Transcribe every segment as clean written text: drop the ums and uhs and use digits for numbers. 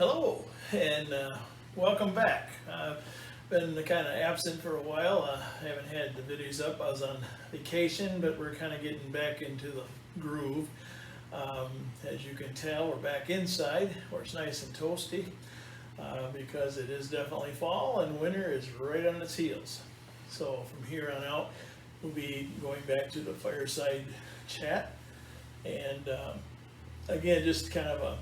Hello, and welcome back. I've been kind of absent for a while. I haven't had the videos up. I was on vacation, but we're kind of getting back into the groove. As you can tell, we're back inside where it's nice and toasty because it is definitely fall and winter is right on its heels. So from here on out, we'll be going back to the fireside chat. And again, just kind of a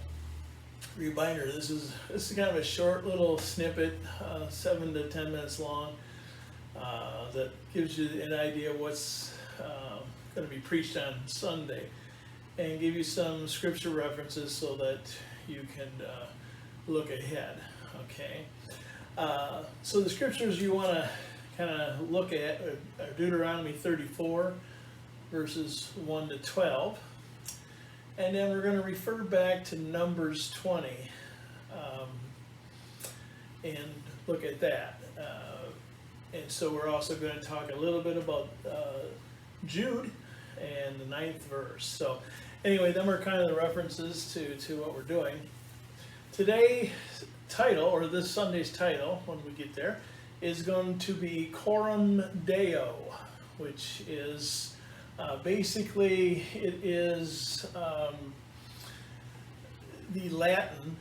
reminder, this is kind of a short little snippet, 7 to 10 minutes long, that gives you an idea of what's going to be preached on Sunday, and give you some scripture references so that you can look ahead. Okay, so the scriptures you want to kind of look at are Deuteronomy 34 verses 1 to 12. And then we're going to refer back to Numbers 20 and look at that. And so we're also going to talk a little bit about Jude and the 9th verse. So anyway, them are kind of the references to what we're doing. Today's title, or this Sunday's title, when we get there, is going to be Coram Deo, which is basically, it is the Latin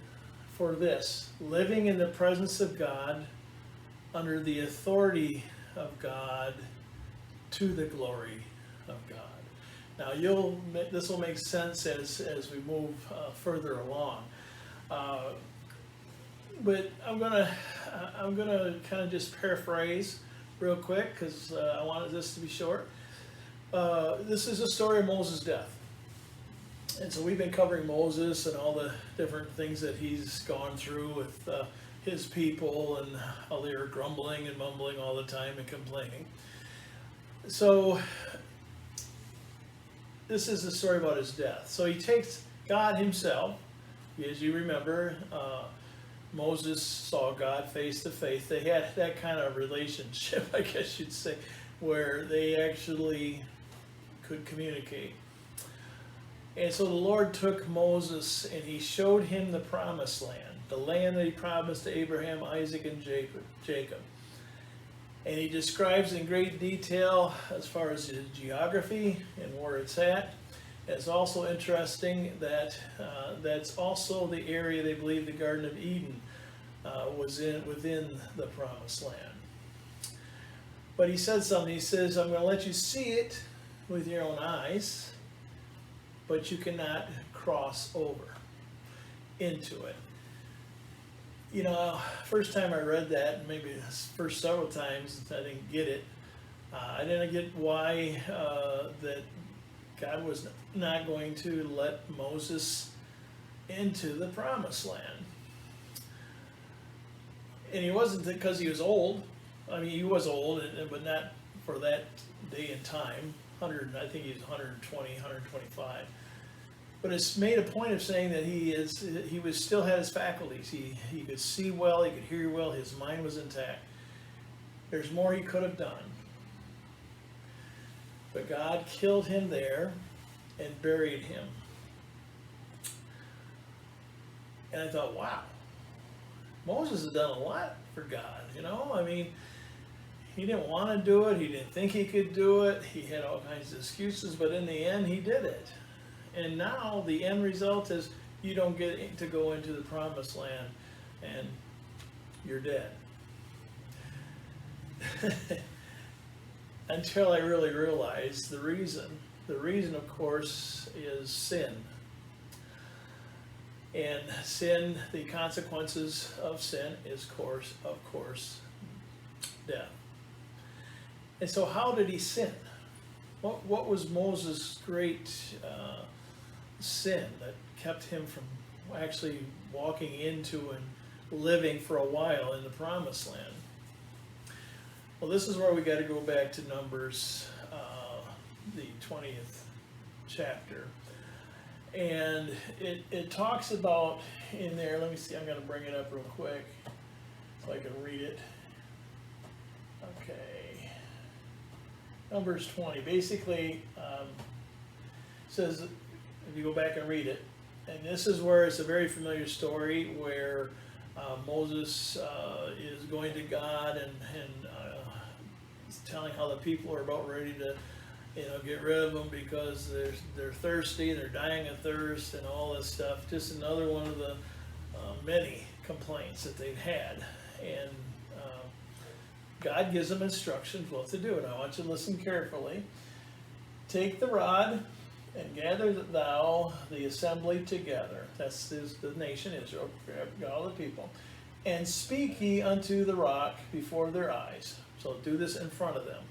for this: living in the presence of God, under the authority of God, to the glory of God. Now, this will make sense as we move further along. But I'm gonna kind of just paraphrase real quick because I wanted this to be short. This is a story of Moses' death. And so we've been covering Moses and all the different things that he's gone through with his people and how they were grumbling and mumbling all the time and complaining. So this is the story about his death. So he takes God himself. As you remember, Moses saw God face to face. They had that kind of relationship, I guess you'd say, where they actually could communicate. And so the Lord took Moses and he showed him the promised land, the land that he promised to Abraham, Isaac, and Jacob. And he describes in great detail as far as the geography and where it's at. It's also interesting that that's also the area they believe the Garden of Eden was within the promised land. But he said something. He says, I'm going to let you see it with your own eyes, but you cannot cross over into it. You know, first time I read that, maybe the first several times, I didn't get it. I didn't get why that God was not going to let Moses into the promised land. And he wasn't because he was old. I mean, he was old, but not for that day and time. I think he was 120, 125. But it's made a point of saying that he was still had his faculties. He could see well, he could hear well, his mind was intact. There's more he could have done. But God killed him there and buried him. And I thought, wow, Moses has done a lot for God, you know? I mean, he didn't want to do it. He didn't think he could do it. He had all kinds of excuses, but in the end, he did it. And now the end result is you don't get to go into the promised land and you're dead. Until I really realized the reason. The reason, of course, is sin. And sin, the consequences of sin is, of course, death. And so how did he sin? What was Moses' great sin that kept him from actually walking into and living for a while in the promised land? Well, this is where we got to go back to Numbers, the 20th chapter. And it talks about in there, let me see, I'm going to bring it up real quick so I can read it. Okay. Numbers 20 basically says, if you go back and read it, And this is where it's a very familiar story where Moses is going to God and telling how the people are about ready to, get rid of them because they're thirsty, they're dying of thirst, and all this stuff. Just another one of the many complaints that they've had, and God gives them instructions what to do. And I want you to listen carefully. Take the rod and gather thou the assembly together. That's the nation Israel, all the people. And speak ye unto the rock before their eyes. So do this in front of them.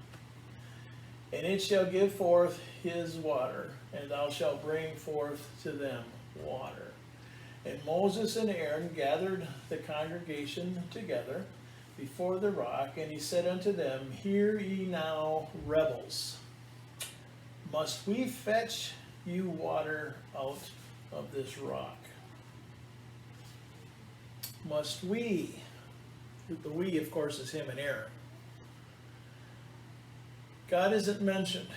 And it shall give forth his water, and thou shalt bring forth to them water. And Moses and Aaron gathered the congregation together before the rock, and he said unto them, Hear ye now, rebels. Must we fetch you water out of this rock? Must we? The we, of course, is him and Aaron. God isn't mentioned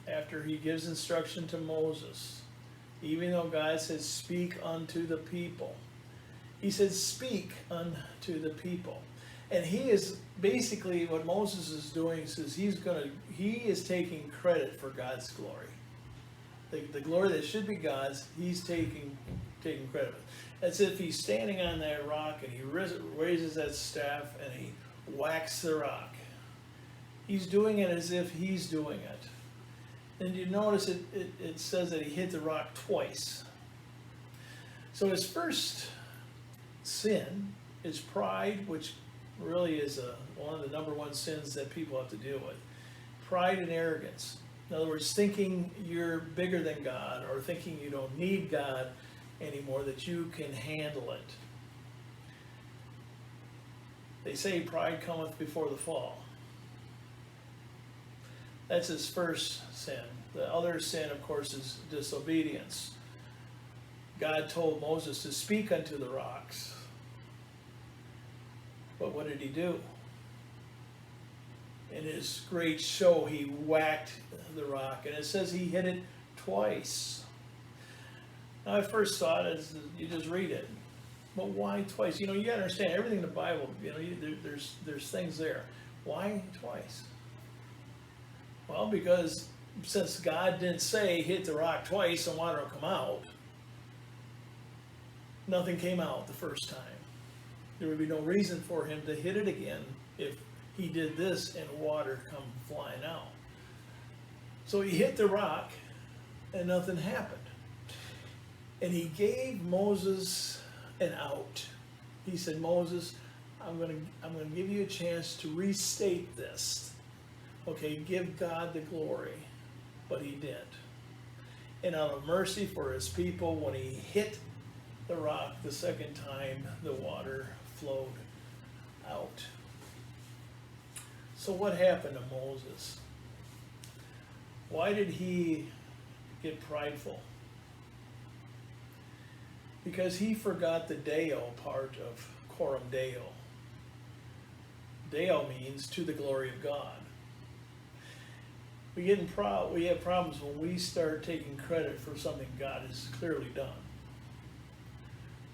after he gives instruction to Moses. Even though God says, speak unto the people. He says, speak unto the people. And he is basically, what Moses is doing is he is taking credit for God's glory. The glory that should be God's, he's taking credit. As if he's standing on that rock and he raises that staff and he whacks the rock. He's doing it as if he's doing it. And you notice it says that he hit the rock twice. So his first sin is pride, which really is one of the number one sins that people have to deal with. Pride and arrogance. In other words, thinking you're bigger than God, or thinking you don't need God anymore, that you can handle it. They say pride cometh before the fall. That's his first sin. The other sin, of course, is disobedience. God told Moses to speak unto the rocks. But what did he do? In his great show, he whacked the rock, and it says he hit it twice. Now, I first thought, as you just read it, but why twice? You got to understand everything in the Bible. There's things there. Why twice? Well, because since God didn't say hit the rock twice and water will come out, nothing came out the first time. There would be no reason for him to hit it again if he did this and water come flying out. So he hit the rock and nothing happened. And he gave Moses an out. He said, Moses, I'm going to give you a chance to restate this. Okay, give God the glory. But he didn't. And out of mercy for his people, when he hit the rock the second time, the water flowed out. So what happened to Moses? Why did he get prideful? Because he forgot the Deo part of Coram Deo. Deo means to the glory of God. We have problems when we start taking credit for something God has clearly done.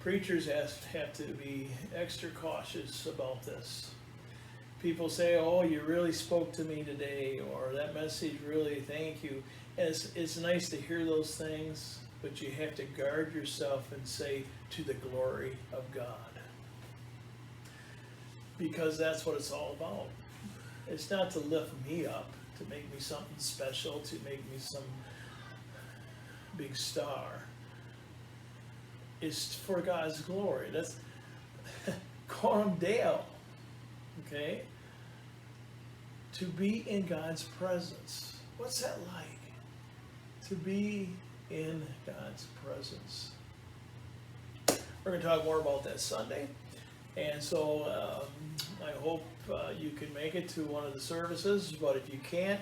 Preachers have to be extra cautious about this. People say, oh, you really spoke to me today, or that message really, thank you. And it's nice to hear those things, but you have to guard yourself and say, to the glory of God. Because that's what it's all about. It's not to lift me up, to make me something special, to make me some big star. It's for God's glory. That's Coram Deo. Okay? To be in God's presence. What's that like? To be in God's presence. We're going to talk more about that Sunday. And so I hope you can make it to one of the services, but if you can't,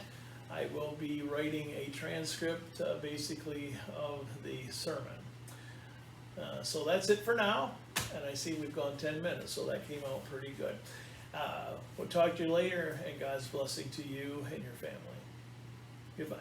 I will be writing a transcript basically of the sermon. So that's it for now, and I see we've gone 10 minutes, so that came out pretty good. We'll talk to you later, and God's blessing to you and your family. Goodbye.